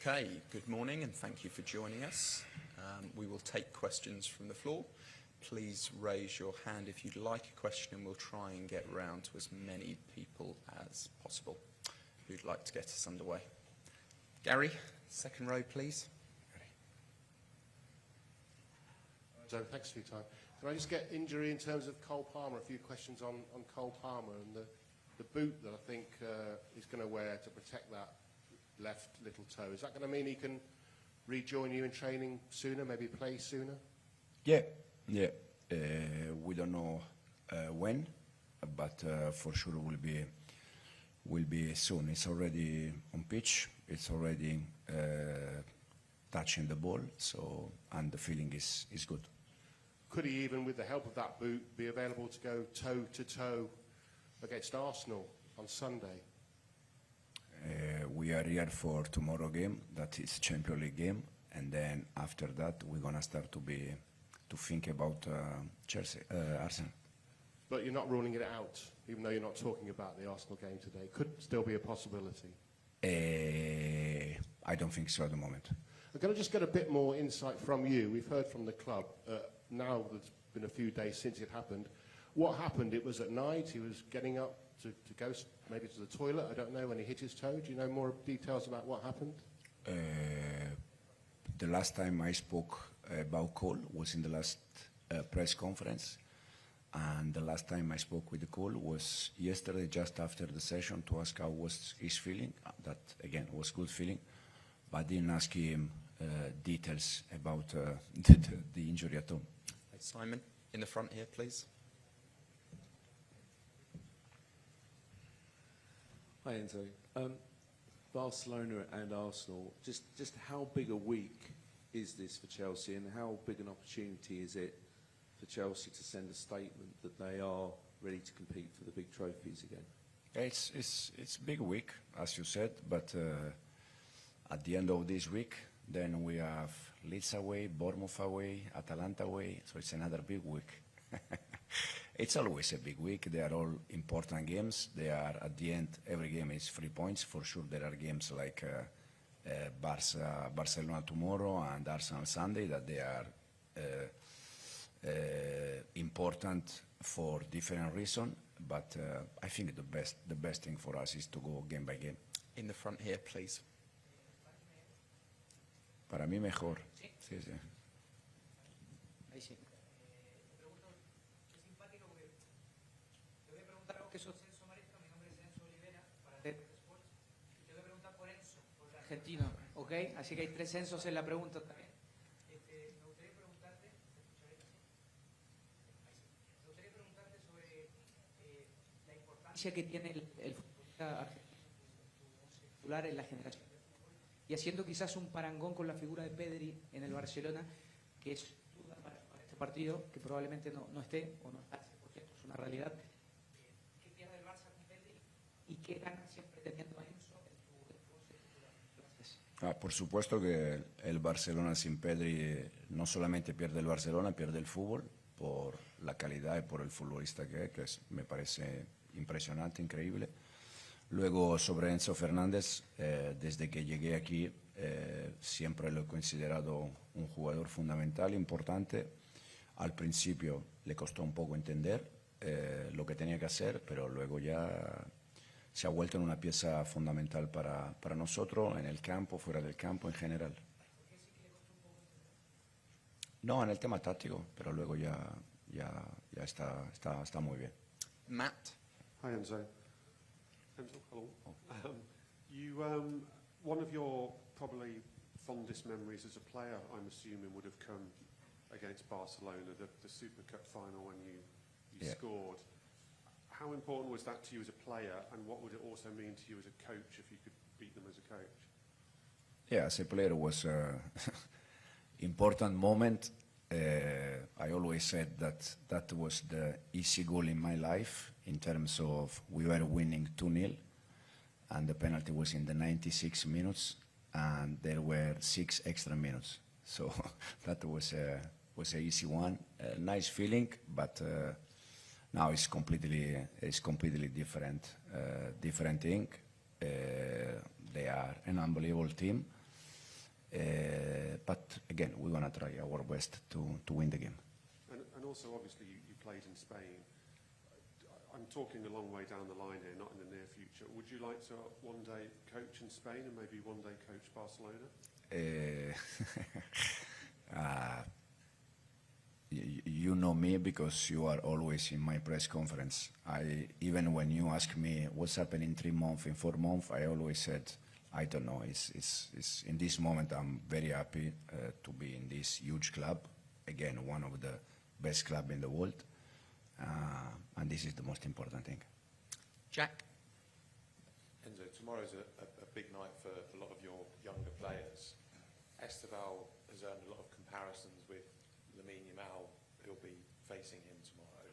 Okay, good morning and thank you for joining us. We will take questions from the floor. Please raise your hand if you'd like a question and we'll try and get round to as many people as possible who'd like to get us underway. Gary, second row please. Joe, thanks for your time. Can I just get injury in terms of Cole Palmer? A few questions on Cole Palmer and the boot that I think he's going to wear to protect that left little toe. Is that going to mean he can rejoin you in training sooner, maybe play sooner? Yeah. We don't know when, but for sure will be soon. It's already on pitch. It's already touching the ball. So and the feeling is good. Could he even, with the help of that boot, be available to go toe to toe against Arsenal on Sunday? We are here for tomorrow game. That is Champions League game, and then after that we're gonna start to think about Chelsea, Arsenal. But you're not ruling it out, even though you're not talking about the Arsenal game today. Could still be a possibility. I don't think so at the moment. I'm going to just get a bit more insight from you. We've heard from the club. Now there's been a few days since it happened. What happened? It was at night. He was getting up to go maybe to the toilet. I don't know, when he hit his toe. Do you know more details about what happened? The last time I spoke about Cole was in the last press conference. And the last time I spoke with Cole was yesterday, just after the session, to ask how was his feeling. That, again, was good feeling. But I didn't ask him details about the injury at all. Simon, in the front here, please. Hi, Enzo. Barcelona and Arsenal, just how big a week is this for Chelsea, and how big an opportunity is it for Chelsea to send a statement that they are ready to compete for the big trophies again? It's a big week, as you said, but at the end of this week, then we have Leeds away, Bournemouth away, Atalanta away, so it's another big week. It's always a big week. They are all important games. They are, at the end, every game is 3 points. For sure, there are games like Barcelona tomorrow and Arsenal Sunday that they are important for different reasons. But I think the best thing for us is to go game by game. In the front here, please. Para mí mejor. Sí, sí. Ahí sí. Te pregunto, es simpático porque te voy a preguntar algo que soy Enzo Maresca, mi nombre es Enzo Olivera, para Red Sports, y te voy a preguntar por Enzo, por el argentino, ¿ok? Así que hay 3 Enzos en la pregunta también. Me gustaría preguntarte, ¿te escucharé así? Ahí sí. Me gustaría preguntarte sobre la importancia que tiene el futbolista argentino, su titular en la generación. Y haciendo quizás un parangón con la figura de Pedri en el Barcelona, que es duda para este partido, que probablemente no esté o no está, porque esto es una realidad. ¿Qué pierde el Barça con Pedri y qué gana siempre teniendo a Enzo en tu 11 titular? Gracias. Por supuesto que el Barcelona sin Pedri no solamente pierde el Barcelona, pierde el fútbol por la calidad y por el futbolista que es, me parece impresionante, increíble. Luego, sobre Enzo Fernández, desde que llegué aquí, siempre lo he considerado un jugador fundamental, importante. Al principio le costó un poco entender lo que tenía que hacer, pero luego ya se ha vuelto en una pieza fundamental para nosotros, en el campo, fuera del campo, en general. No, en el tema táctico, pero luego ya está muy bien. Matt. Hi, Enzo. Enzo, hello. One of your probably fondest memories as a player, I'm assuming, would have come against Barcelona, the Super Cup final when you scored. How important was that to you as a player, and what would it also mean to you as a coach if you could beat them as a coach? Yeah, as a player, it was an important moment. I always said that was the easy goal in my life, in terms of we were winning 2-0, and the penalty was in the 96 minutes, and there were 6 extra minutes. So that was an easy one. Nice feeling, but now it's completely different thing. They are an unbelievable team. But again, we're going to try our best to win the game. And also, obviously, you played in Spain. I'm talking a long way down the line here, not in the near future. Would you like to one day coach in Spain and maybe one day coach Barcelona? You know me because you are always in my press conference. Even when you ask me what's happening in 3 months, in 4 months, I always said, I don't know. It's in this moment, I'm very happy to be in this huge club. Again, one of the best clubs in the world. And this is the most important thing. Jack? Enzo, tomorrow's a big night for a lot of your younger players. Esteval has earned a lot of comparisons with Lamine Yamal, who'll be facing him tomorrow.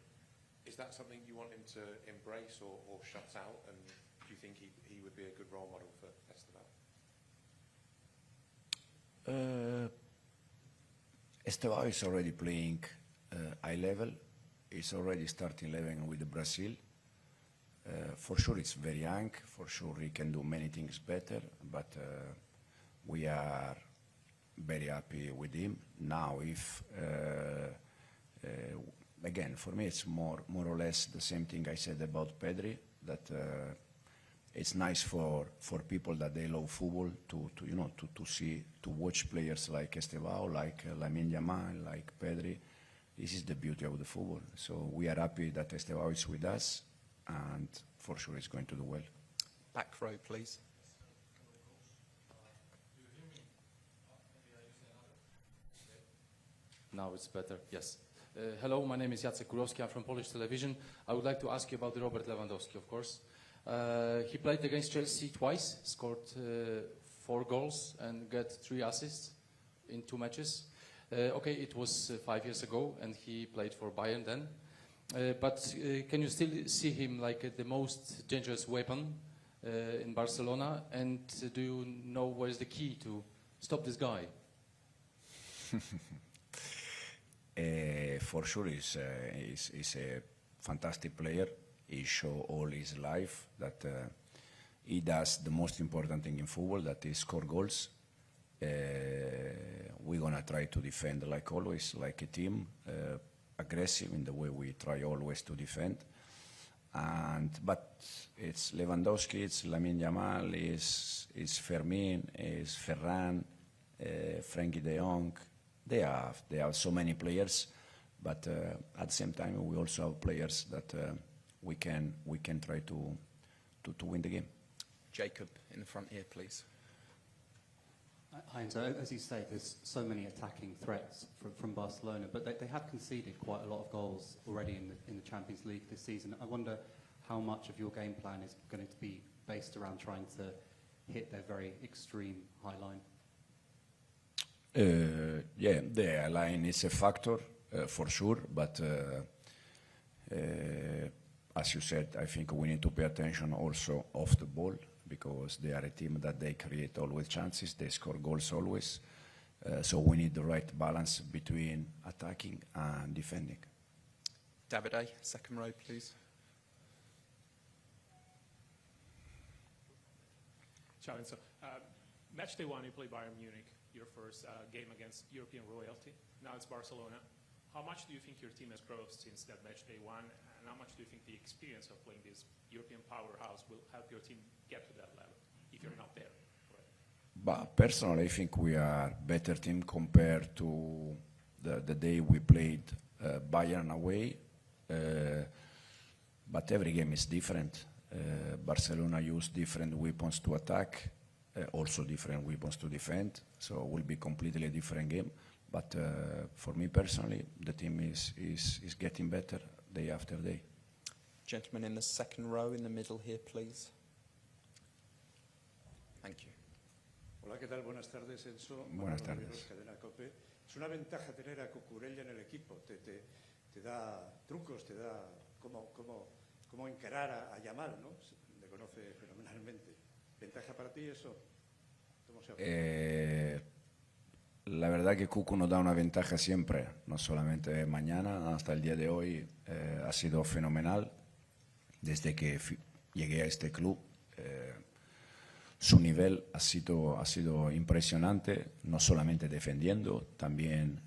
Is that something you want him to embrace or shut out? And do you think he would be a good role model for Esteval? Esteval is already playing high level. He's already starting 11 with Brazil. For sure, it's very young. For sure, he can do many things better. But we are very happy with him. Now, if again, for me, it's more or less the same thing I said about Pedri. That it's nice for people that they love football to watch players like Esteval, like Lamine Yamal, like Pedri. This is the beauty of the football. So we are happy that Esteval is with us, and for sure he's going to do well. Back row, please. Now it's better, yes. Hello, my name is Jacek Kurowski. I'm from Polish television. I would like to ask you about Robert Lewandowski, of course. He played against Chelsea twice, scored 4 goals and got 3 assists in 2 matches. Okay, it was 5 years ago, and he played for Bayern then. But can you still see him like the most dangerous weapon in Barcelona? And do you know what is the key to stop this guy? For sure, he's a fantastic player. He showed all his life that he does the most important thing in football, that is score goals. We're going to try to defend like always, like a team, aggressive in the way we try always to defend. But it's Lewandowski, it's Lamine Yamal, it's Fermin, it's Ferran, Frenkie de Jong. They have so many players, but at the same time we also have players that we can try to win the game. Jacob, in the front here, please. Hi, Enzo. As you say, there's so many attacking threats from Barcelona, but they have conceded quite a lot of goals already in the Champions League this season. I wonder how much of your game plan is going to be based around trying to hit their very extreme high line. Yeah, the line is a factor for sure, but as you said, I think we need to pay attention also off the ball, because they are a team that they create always chances, they score goals always. So we need the right balance between attacking and defending. Davide, second row, please. Ciao, Enzo. Match day 1, you play Bayern Munich, your first game against European royalty. Now it's Barcelona. How much do you think your team has grown since that match day 1? And how much do you think the experience of playing this European powerhouse will help your team get to that level, if you're not there? Right? But personally, I think we are a better team compared to the day we played Bayern away. But every game is different. Barcelona use different weapons to attack, also different weapons to defend. So it will be completely a different game. But for me personally, the team is getting better day after day. Gentleman in the second row in the middle here, please. Thank you. Hola, ¿qué tal? Buenas tardes, Enzo. Buenas tardes. Cadena COPE. Es una ventaja tener a Cucurella en el equipo. Te da trucos, te da cómo encarar a Yamal, ¿no? Le conoce fenomenalmente. ¿Ventaja para ti eso? ¿Cómo se aplica? La verdad que Cucu nos da una ventaja siempre, no solamente mañana, hasta el día de hoy ha sido fenomenal. Desde que llegué a este club, su nivel ha sido impresionante, no solamente defendiendo, también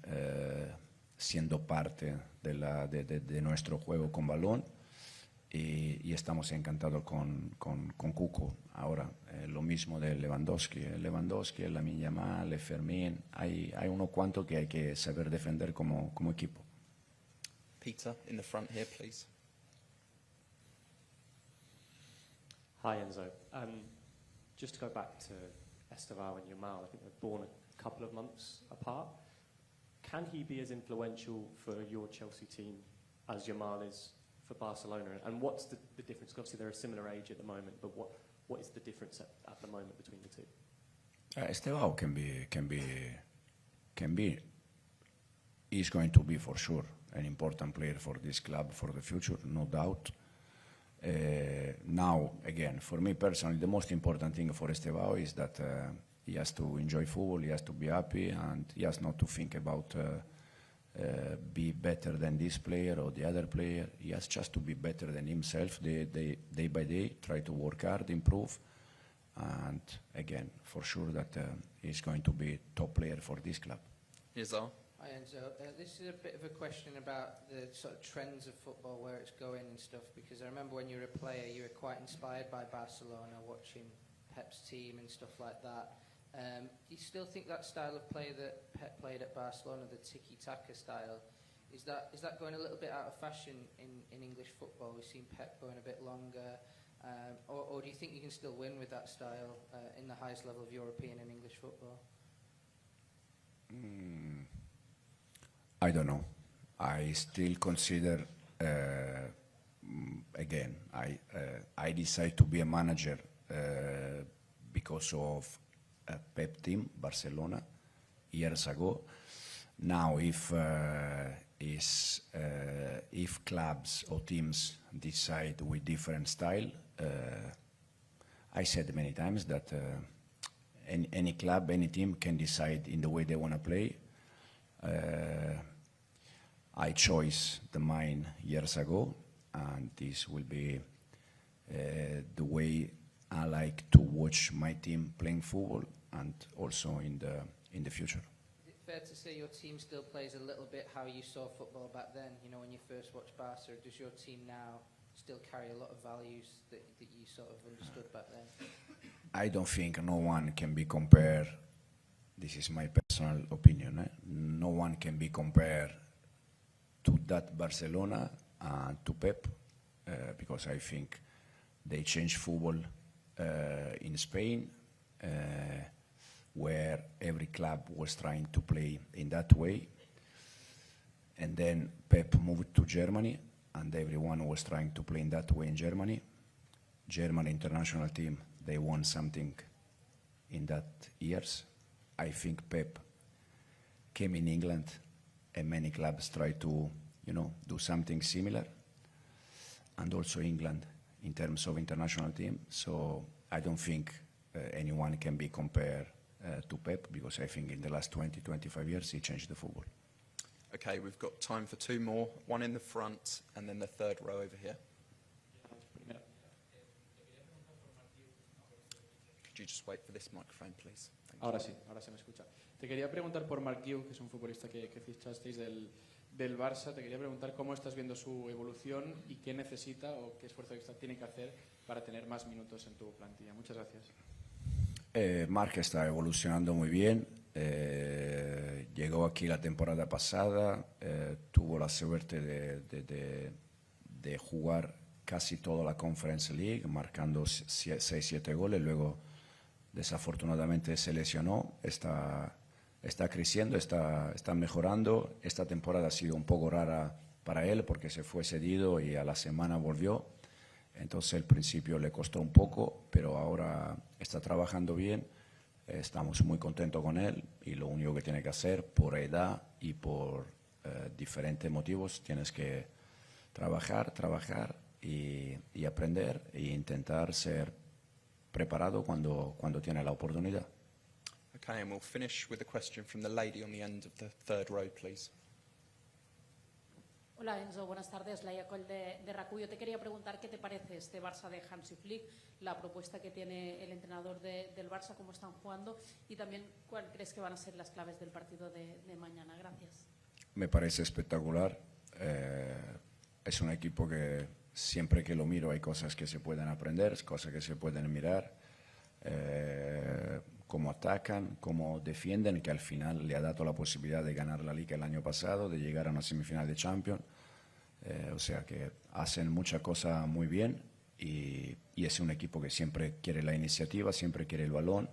siendo parte de nuestro juego con balón. Y estamos encantados con Cuco. Ahora, lo mismo de Lewandowski. Lamine Yamal, Fermín. Hay unos cuantos que hay que saber defender como equipo. Peter, in the front here, please. Hi, Enzo. Just to go back to Estevao and Yamal, I think they're born a couple of months apart. Can he be as influential for your Chelsea team as Yamal is for Barcelona? And what's the difference? Obviously, they're a similar age at the moment, but what is the difference at the moment between the two? Estevao is going to be for sure an important player for this club for the future, no doubt. Now, again, for me personally, the most important thing for Estevao is that he has to enjoy football, he has to be happy, and he has not to think about be better than this player or the other player. He has just to be better than himself day by day, try to work hard, improve, and again, for sure that he's going to be top player for this club. Izar? Hi Enzo, this is a bit of a question about the sort of trends of football, where it's going and stuff, because I remember when you were a player, you were quite inspired by Barcelona, watching Pep's team and stuff like that. Do you still think that style of play that Pep played at Barcelona, the tiki-taka style, is that going a little bit out of fashion in English football? We've seen Pep going a bit longer, or do you think you can still win with that style in the highest level of European and English football? I don't know. I still consider, again, I decided to be a manager because of a Pep team, Barcelona, years ago. Now, if clubs or teams decide with different style, I said many times that any club, any team can decide in the way they want to play. I chose the mine years ago, and this will be the way I like to watch my team playing football, and also in the future. Is it fair to say your team still plays a little bit how you saw football back then? You know, when you first watched Barca, does your team now still carry a lot of values that you sort of understood back then? I don't think no one can be compared. This is my personal opinion. No one can be compared to that Barcelona and to Pep, because I think they changed football in Spain, where every club was trying to play in that way. And then Pep moved to Germany, and everyone was trying to play in that way in Germany. German international team, they won something in that years. I think Pep came in England, and many clubs tried to, do something similar. And also England, in terms of international team. So I don't think anyone can be compared to Pep, because I think in the last 20, 25 years he changed the football. Okay, we've got time for two more, one in the front and then the third row over here. Could you just wait for this microphone, please? Ahora sí me escucha. Te quería preguntar por Marc Cucurella, que es un futbolista que fichasteis del Barça. Te quería preguntar cómo estás viendo su evolución y qué necesita o qué esfuerzo extra tiene que hacer para tener más minutos en tu plantilla. Muchas gracias. Marc está evolucionando muy bien. Llegó aquí la temporada pasada, tuvo la suerte de jugar casi toda la Conference League, marcando 6-7 goles. Luego, desafortunadamente, se lesionó. Está creciendo, está mejorando. Esta temporada ha sido un poco rara para él porque se fue cedido y a la semana volvió. Entonces, al principio le costó un poco, pero ahora está trabajando bien. Estamos muy contentos con él, y lo único que tiene que hacer, por edad y por diferentes motivos, tienes que trabajar y aprender e intentar ser preparado cuando tiene la oportunidad. Okay, and we'll finish with a question from the lady on the end of the third row, please. Hola Enzo, buenas tardes. Laia Coll de RAC1. Yo te quería preguntar qué te parece este Barça de Hansi Flick, la propuesta que tiene el entrenador del Barça, cómo están jugando y también cuál crees que van a ser las claves del partido de mañana. Gracias. Me parece espectacular. Es un equipo que siempre que lo miro hay cosas que se pueden aprender, cosas que se pueden mirar. Cómo atacan, cómo defienden, que al final le ha dado la posibilidad de ganar la Liga el año pasado, de llegar a una semifinal de Champions. O sea que hacen muchas cosas muy bien y es un equipo que siempre quiere la iniciativa, siempre quiere el balón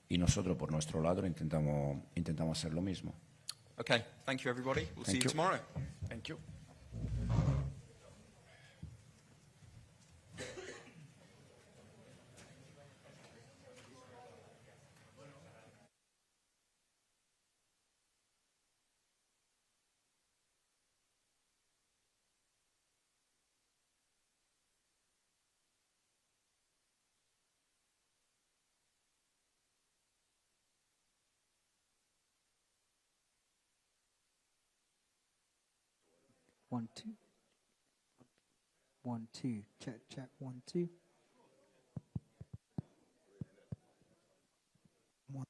y nosotros por nuestro lado intentamos hacer lo mismo. Okay, thank you everybody. We'll see you tomorrow. Thank you. One, two. 1, 2. Check, check. 1, 2. 1.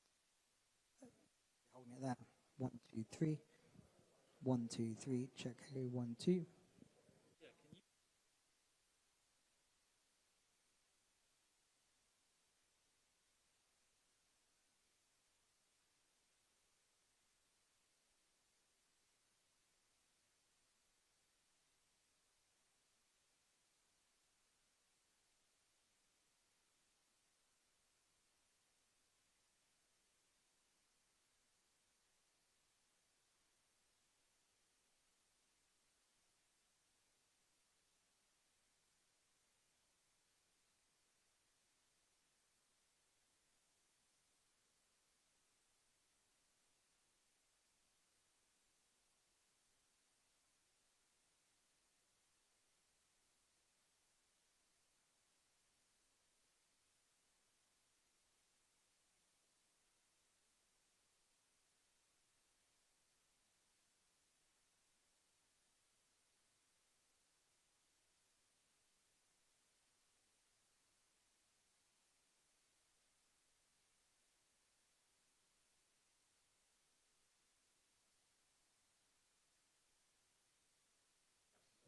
Holding it there. 1, 2, 3. 1, 2, 3. Check. 1, 2.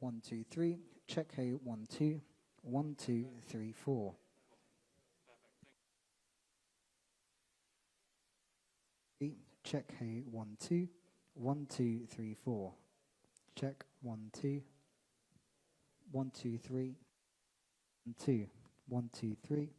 One, two, three. Check. 1, 2. 1, 2, 3, 4. Check. 1, 2. 1, 2, 3, 4. Check. 1, 2. 1, 2, 3. 1, 2. 1, 2, 3.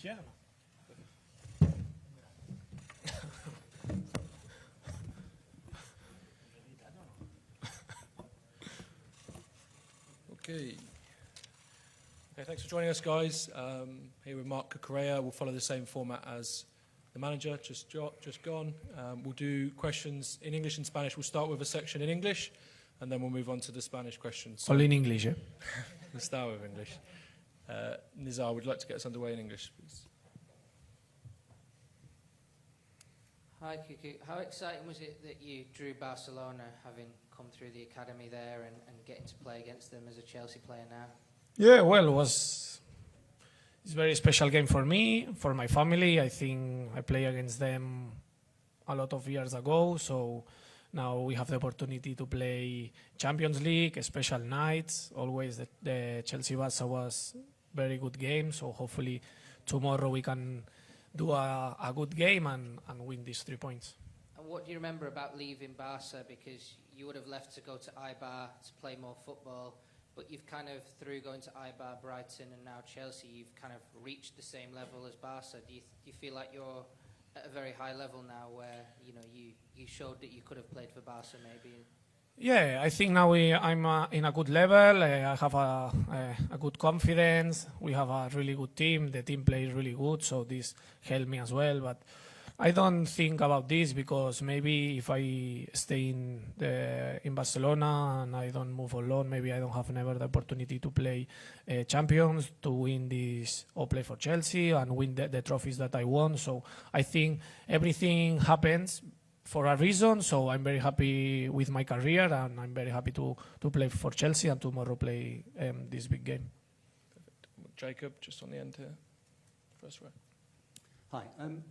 Iniziamo. Okay. Okay, thanks for joining us, guys. Here with Marc Cucurella. We'll follow the same format as the manager, just gone. We'll do questions in English and Spanish. We'll start with a section in English, and then we'll move on to the Spanish questions. All in English, eh? We'll start with English. Nizar, would you like to get us underway in English, please? Hi, Cucu. How exciting was it that you drew Barcelona, having come through the academy there and getting to play against them as a Chelsea player now? Yeah, well, it's a very special game for me, for my family. I think I played against them a lot of years ago, so now we have the opportunity to play Champions League, special nights. Always the Chelsea-Barça was very good game, so hopefully tomorrow we can do a good game and win these 3 points. And what do you remember about leaving Barca? Because you would have left to go to Eibar to play more football, but you've kind of, through going to Eibar, Brighton and now Chelsea, you've kind of reached the same level as Barca. Do you feel like you're at a very high level now where, you know, you showed that you could have played for Barca maybe? Yeah, I think now I'm in a good level. I have a good confidence. We have a really good team. The team plays really good, so this helped me as well. But I don't think about this because maybe if I stay in Barcelona and I don't move alone, maybe I don't have never the opportunity to play champions, to win this or play for Chelsea and win the trophies that I won. So I think everything happens for a reason, so I'm very happy with my career and I'm very happy to play for Chelsea and tomorrow play this big game. Perfect. Jacob, just on the end here, first row. Hi.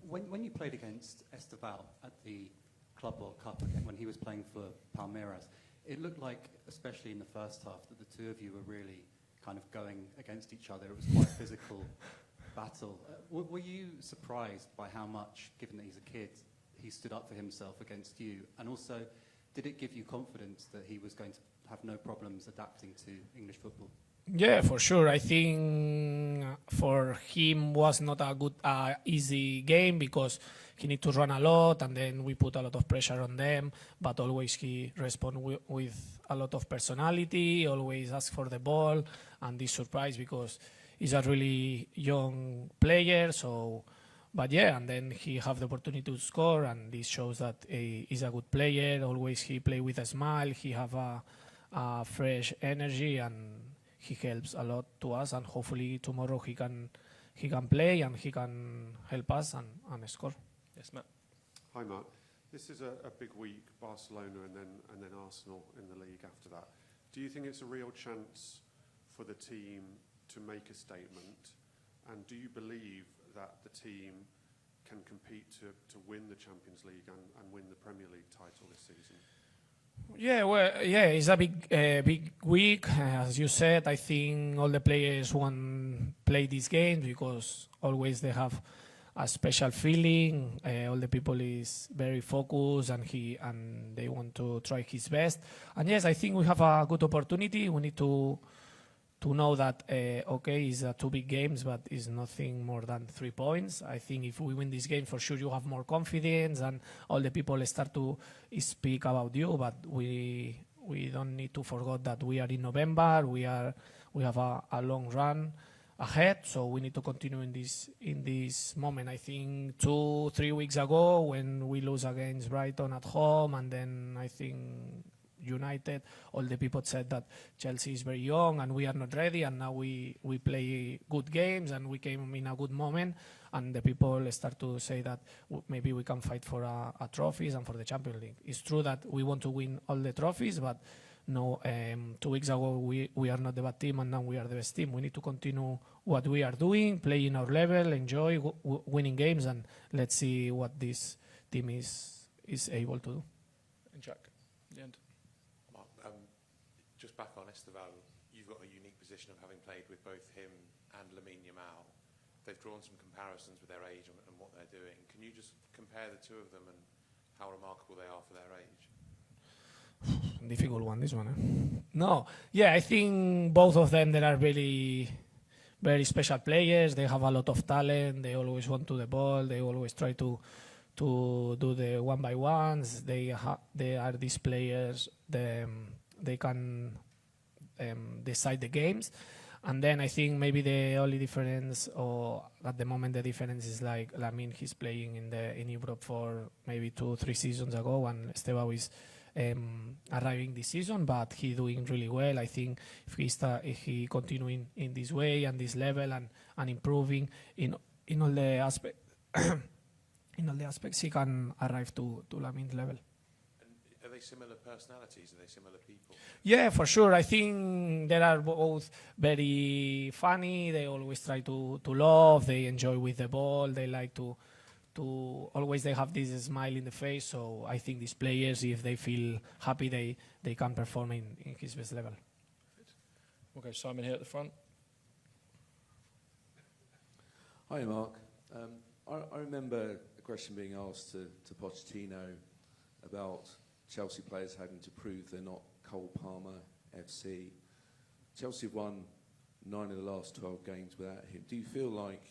When you played against Esteval at the Club World Cup again, when he was playing for Palmeiras, it looked like, especially in the first half, that the two of you were really kind of going against each other. It was quite a physical battle. Were you surprised by how much, given that he's a kid, he stood up for himself against you? And also, did it give you confidence that he was going to have no problems adapting to English football? Yeah, for sure. I think for him was not a good, easy game because he need to run a lot and then we put a lot of pressure on them, but always he respond with a lot of personality, always ask for the ball, and this surprise because he's a really young player, so... But yeah, and then he have the opportunity to score, and this shows that he's a good player. Always he play with a smile. He have a fresh energy, and he helps a lot to us. And hopefully tomorrow he can play and he can help us and score. Yes, Matt. Hi, Mark. This is a big week, Barcelona and then Arsenal in the league after that. Do you think it's a real chance for the team to make a statement? And do you believe that the team can compete to win the Champions League and win the Premier League title this season? Yeah, well, yeah, it's a big week. As you said, I think all the players want to play this game because always they have a special feeling. All the people is very focused and they want to try his best. And yes, I think we have a good opportunity. We need to know that, okay, it's 2 big games, but it's nothing more than 3 points. I think if we win this game, for sure you have more confidence and all the people start to speak about you, but we don't need to forget that we are in November, we have a long run ahead, so we need to continue in this moment. I think 2-3 weeks ago when we lose against Brighton at home, and then I think United, all the people said that Chelsea is very young and we are not ready, and now we play good games and we came in a good moment, and the people start to say that maybe we can fight for a trophies and for the Champions League. It's true that we want to win all the trophies, but no, 2 weeks ago we are not the bad team and now we are the best team. We need to continue what we are doing, playing our level, enjoy winning games, and let's see what this team is able to do. And Jack, the end. Just back on Esteval, you've got a unique position of having played with both him and Lamine Yamal. They've drawn some comparisons with their age and what they're doing. Can you just compare the two of them and how remarkable they are for their age? Difficult one, this one. No, yeah, I think both of them, they are very, very special players. They have a lot of talent. They always want to the ball. They always try to do the one by ones. They are these players. They can decide the games. And then I think maybe the only difference, or at the moment the difference, is like Lamine, he's playing in Europe for maybe 2-3 seasons ago, and Estevao is arriving this season, but he doing really well. I think if he continuing in this way and this level and improving in all the aspects, in all the aspects, he can arrive to Lamine's level. Are they similar personalities? Are they similar people? Yeah, for sure. I think they are both very funny. They always try to love. They enjoy with the ball. They like to always they have this smile in the face. So I think these players, if they feel happy, they can perform in his best level. Okay, Simon here at the front. Hi, Mark. I remember a question being asked to Pochettino about Chelsea players having to prove they're not Cole Palmer FC. Chelsea have won 9 of the last 12 games without him. Do you feel like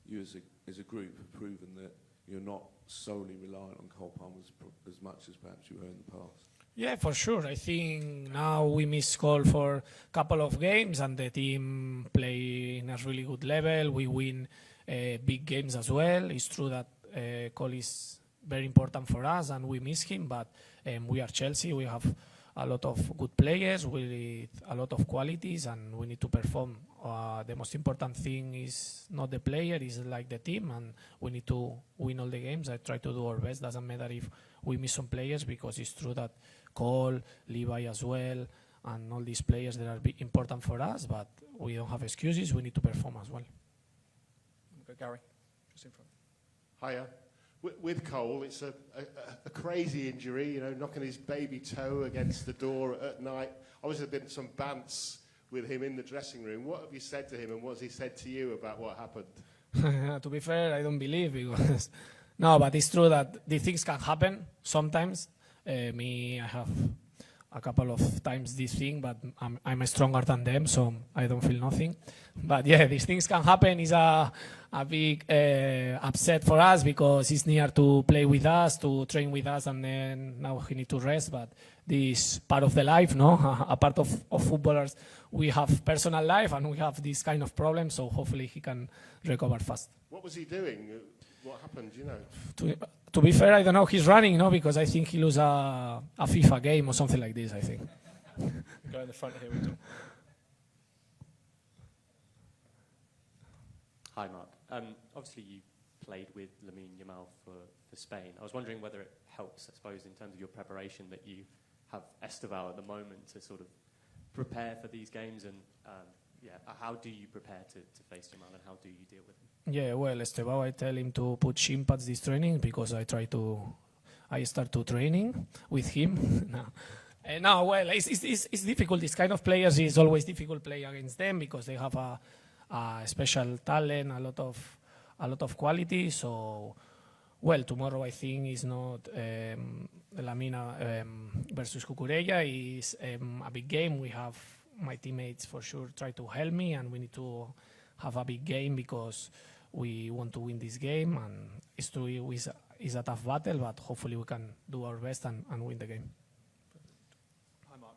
you as a group have proven that you're not solely reliant on Cole Palmer as much as perhaps you were in the past? Yeah, for sure. I think now we miss Cole for a couple of games and the team play in a really good level. We win big games as well. It's true that Cole is very important for us and we miss him, but we are Chelsea. We have a lot of good players with a lot of qualities and we need to perform. The most important thing is not the player, it's like the team, and we need to win all the games. I try to do our best. Doesn't matter if we miss some players, because it's true that Cole, Levi as well, and all these players that are important for us, but we don't have excuses. We need to perform as well. Okay, Gary, just in front. Hiya. With Cole, it's a crazy injury, knocking his baby toe against the door at night. Obviously, there's been some bants with him in the dressing room. What have you said to him, and what has he said to you about what happened? To be fair, I don't believe, because no, but it's true that these things can happen sometimes. I have a couple of times this thing, but I'm stronger than them, so I don't feel nothing. But yeah, these things can happen. It's a big upset for us, because he's near to play with us, to train with us, and then now he needs to rest. But this part of the life, no? A part of footballers, we have personal life and we have this kind of problems, so hopefully he can recover fast. What was he doing? What happened, do you know? To be fair, I don't know. He's running, no? Because I think he lose a FIFA game or something like this, I think. Go in the front here. We Hi, Mark. Obviously, you played with Lamine Yamal for Spain. I was wondering whether it helps, I suppose, in terms of your preparation, that you have Estevao at the moment to sort of prepare for these games, and how do you prepare to face Yamal, and how do you deal with him? Yeah, well, Estevao, I tell him to put shin pads this training, because I start to training with him. No, well, it's difficult. This kind of players is always difficult play against them, because they have a special talent, a lot of quality. So, well, tomorrow I think is not Lamina versus Cucurella. Is a big game. We have my teammates for sure try to help me, and we need to have a big game, because we want to win this game, and it's true it's a tough battle, but hopefully we can do our best and win the game. Hi, Mark.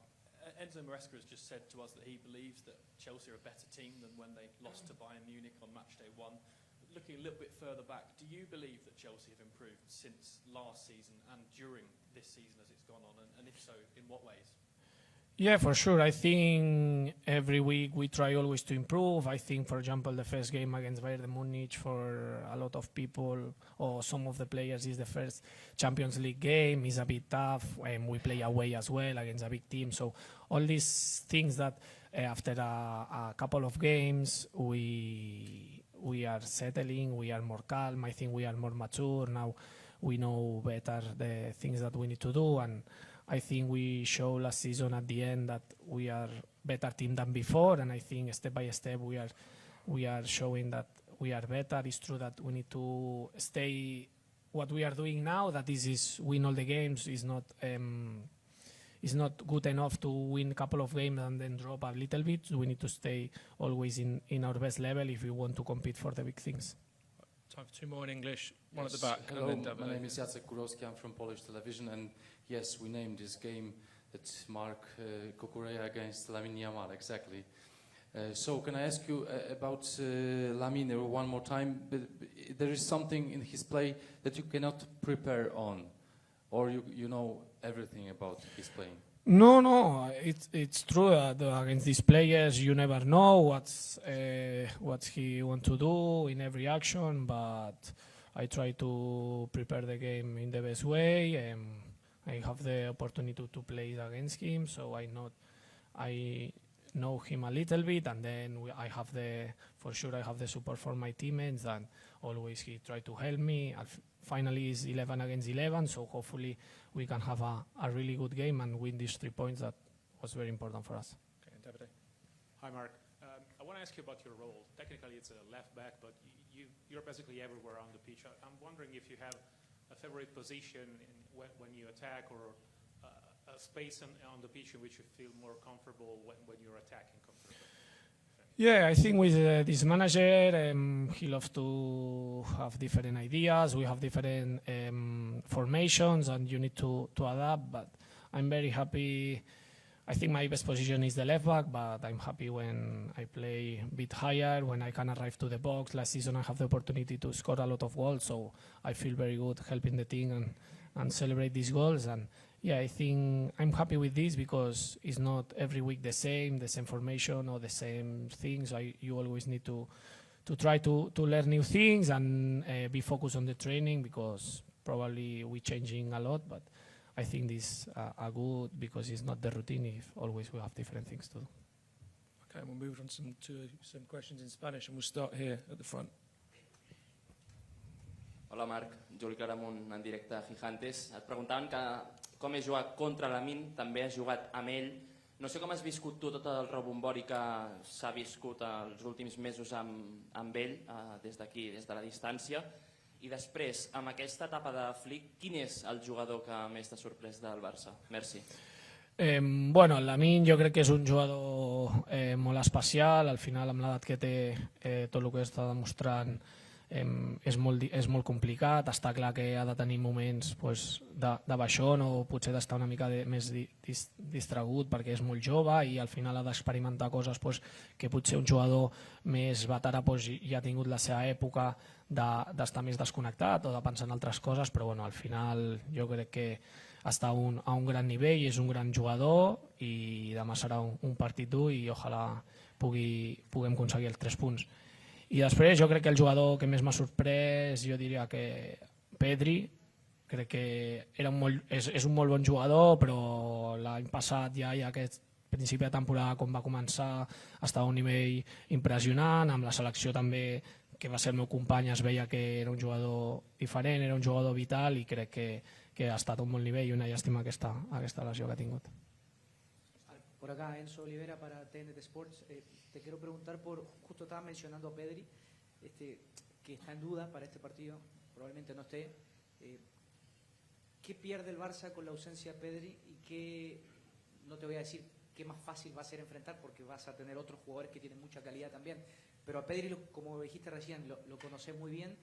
Enzo Maresca has just said to us that he believes that Chelsea are a better team than when they lost to Bayern Munich on match day 1. Looking a little bit further back, do you believe that Chelsea have improved since last season and during this season as it's gone on, and if so, in what ways? Yeah, for sure. I think every week we try always to improve. I think, for example, the first game against Bayern Munich for a lot of people or some of the players is the first Champions League game. It's a bit tough, and we play away as well against a big team. So all these things that after a couple of games we are settling, we are more calm. I think we are more mature now. We know better the things that we need to do, and I think we showed last season at the end that we are better team than before, and I think step by step we are showing that we are better. It's true that we need to stay what we are doing now, that this is win all the games, is not is not good enough to win a couple of games and then drop a little bit. We need to stay always in our best level if we want to compete for the big things. Time for two more in English, one at the Yes. back. Hello, and then my name is Jacek Kurowski, I'm from Polish television, and yes, we named this game that Marc Cucurella against Lamine Yamal, exactly. So can I ask you about Lamine one more time? There is something in his play that you cannot prepare on, or you know everything about his playing? No, it's true that against these players you never know what he want to do in every action, but I try to prepare the game in the best way. I have the opportunity to play against him, so I know him a little bit, and then I have the support for my teammates, and always he try to help me. Finally, it's 11 against 11, so hopefully we can have a really good game and win these 3 points. That was very important for us. Okay, Davide. Hi, Marc. I want to ask you about your role. Technically, it's a left back, but you're basically everywhere on the pitch. I'm wondering if you have a favorite position when you attack, or a space on the pitch in which you feel more comfortable when you're attacking comfortably. Yeah, I think with this manager, he loves to have different ideas. We have different formations, and you need to adapt. But I'm very happy. I think my best position is the left back, but I'm happy when I play a bit higher, when I can arrive to the box. Last season I have the opportunity to score a lot of goals, so I feel very good helping the team and celebrate these goals. And yeah, I think I'm happy with this because it's not every week the same formation or the same things. You always need to try to learn new things and be focused on the training, because probably we're changing a lot, but I think these are good because it's not the routine if always we have different things to do. Okay, we'll move on to some questions in Spanish, and we'll start here at the front. Hola Marc, Juli Caramunt en directe a Gigantes. Et preguntaven com he jugat contra Lamine, també has jugat amb ell. No sé com has viscut tu tot el rebombori que s'ha viscut els últims mesos amb ell, des d'aquí, des de la distància. I després, amb aquesta etapa de Flick, quin és el jugador que més t'ha sorprès del Barça? Merci. Bueno, Lamine jo crec que és un jugador molt especial. Al final, amb l'edat que té, tot el que està demostrant és molt complicat. Està clar que ha de tenir moments de baixón o potser d'estar una mica més distragut perquè és molt jove i al final ha d'experimentar coses que potser un jugador més veterà ja ha tingut la seva època d'estar més desconnectat o de pensar en altres coses, però bueno, al final jo crec que està a un gran nivell, és un gran jugador i demà serà un partit dur i ojalà puguem aconseguir els 3 punts. I després jo crec que el jugador que més m'ha sorprès, jo diria que Pedri, crec que és un molt bon jugador, però l'any passat ja aquest principi de temporada com va començar estava a un nivell impressionant, amb la selecció també que va ser el meu company es veia que era un jugador diferent, era un jugador vital i crec que ha estat a un bon nivell i una llàstima aquesta lesió que ha tingut. Por acá, Enzo Olivera para TNT Sports. Te quiero preguntar justo estaba mencionando a Pedri, que está en duda para este partido, probablemente no esté. ¿Qué pierde el Barça con la ausencia de Pedri y qué, no te voy a decir qué más fácil va a ser enfrentar porque vas a tener otros jugadores que tienen mucha calidad también, pero a Pedri, como dijiste recién, lo conoces muy bien.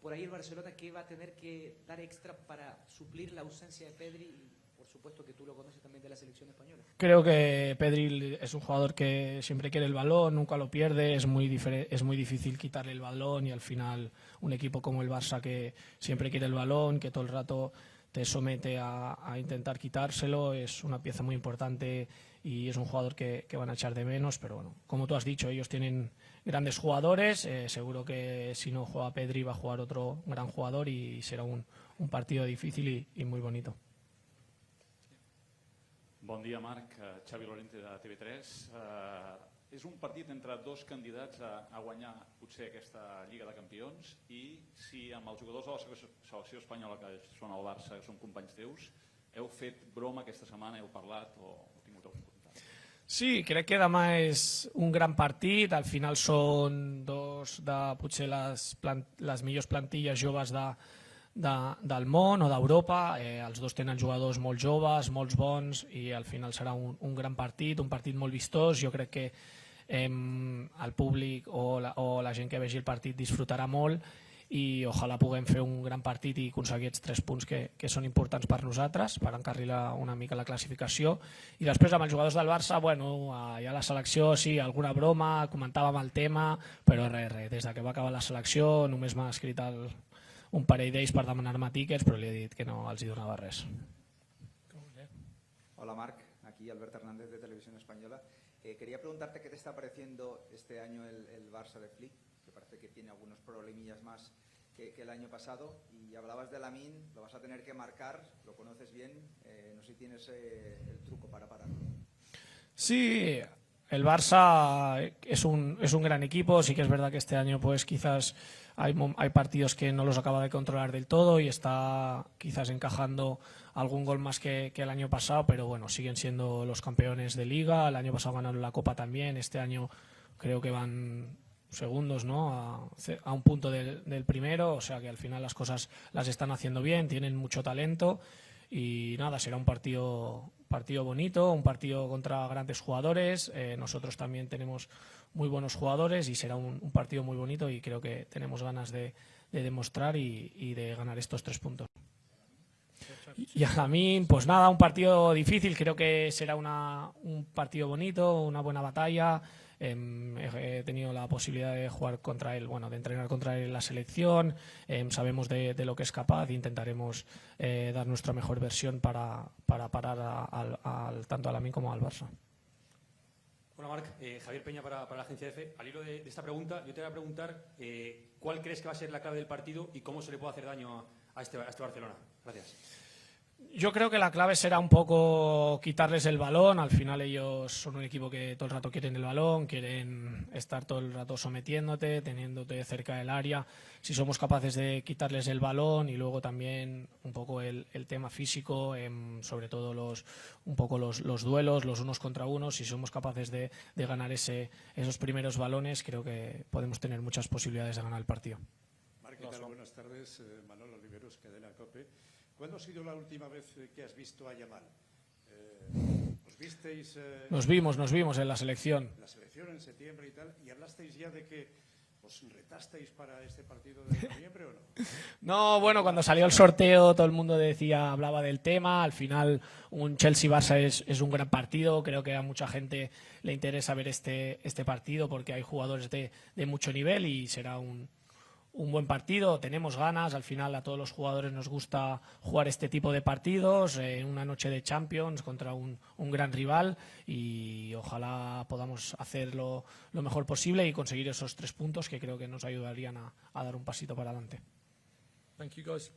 Por ahí el Barcelona, ¿qué va a tener que dar extra para suplir la ausencia de Pedri? Por supuesto que tú lo conoces también de la selección española. Creo que Pedri es un jugador que siempre quiere el balón, nunca lo pierde, es muy difícil quitarle el balón y al final un equipo como el Barça que siempre quiere el balón, que todo el rato te somete a intentar quitárselo, es una pieza muy importante y es un jugador que van a echar de menos, pero bueno, como tú has dicho, ellos tienen grandes jugadores, seguro que si no juega Pedri va a jugar otro gran jugador y será un partido difícil y muy bonito. Bon dia, Marc. Xavi Lorente de TV3. És un partit entre dos candidats a guanyar potser aquesta Lliga de Campions i si amb els jugadors de la selecció espanyola que són al Barça, que són companys teus, heu fet broma aquesta setmana, heu parlat o heu tingut algun contacte? Sí, crec que demà és un gran partit. Al final són dos de potser les millors plantilles joves del món o d'Europa. Els dos tenen jugadors molt joves, molts bons, i al final serà un gran partit, un partit molt vistós. Jo crec que el públic o la gent que vegi el partit disfrutarà molt, i ojalà puguem fer un gran partit i aconseguir aquests 3 punts que són importants per nosaltres, per encarrilar una mica la classificació. I després amb els jugadors del Barça, bueno, ja la selecció, sí, alguna broma, comentàvem el tema, però res, des que va acabar la selecció només m'ha escrit un parell d'ells per demanar-me tíquets, però li he dit que no els hi donava res. Hola Marc, aquí Albert Hernández de Televisión Española. Quería preguntarte qué te está pareciendo este año el Barça de Flick, que parece que tiene algunos problemillas más que el año pasado, y hablabas de Lamine, lo vas a tener que marcar, lo conoces bien, no sé si tienes el truco para pararlo. Sí, el Barça es un gran equipo. Sí que es verdad que este año pues quizás hay partidos que no los acaba de controlar del todo y está quizás encajando algún gol más que el año pasado, pero bueno, siguen siendo los campeones de Liga. El año pasado ganaron la Copa también, este año creo que van segundos, ¿no? a un punto del primero, o sea que al final las cosas las están haciendo bien, tienen mucho talento. Y nada, será un partido bonito, un partido contra grandes jugadores. Nosotros también tenemos muy buenos jugadores y será un partido muy bonito, y creo que tenemos ganas de demostrar y de ganar estos 3 puntos. Y a Lamine, pues nada, un partido difícil, creo que será un partido bonito, una buena batalla. He tenido la posibilidad de jugar contra él, bueno, de entrenar contra él en la selección. Sabemos de lo que es capaz e intentaremos dar nuestra mejor versión para parar tanto a Lamine como al Barça. Hola Marc, Javier Peña para la agencia EFE. Al hilo de esta pregunta, yo te voy a preguntar ¿cuál crees que va a ser la clave del partido y cómo se le puede hacer daño a este Barcelona? Gracias. Yo creo que la clave será un poco quitarles el balón. Al final ellos son un equipo que todo el rato quieren el balón, quieren estar todo el rato sometiéndote, teniéndote cerca del área. Si somos capaces de quitarles el balón, y luego también un poco el tema físico, sobre todo los duelos, los unos contra unos, si somos capaces de ganar esos primeros balones, creo que podemos tener muchas posibilidades de ganar el partido. Marc, ¿qué tal? Buenas tardes. Manuel Oliveros, Cadena COPE. ¿Cuándo ha sido la última vez que has visto a Yamal? ¿Os visteis? Nos vimos en la selección. En la selección en septiembre y tal, ¿y hablasteis ya de que os retasteis para este partido de noviembre o no? No, bueno, cuando salió el sorteo todo el mundo hablaba del tema. Al final un Chelsea-Barça es un gran partido. Creo que a mucha gente le interesa ver este partido porque hay jugadores de mucho nivel y será un buen partido. Tenemos ganas, al final a todos los jugadores nos gusta jugar este tipo de partidos, una noche de Champions contra un gran rival, y ojalá podamos hacerlo lo mejor posible y conseguir esos 3 puntos que creo que nos ayudarían a dar un pasito para adelante. Thank you guys.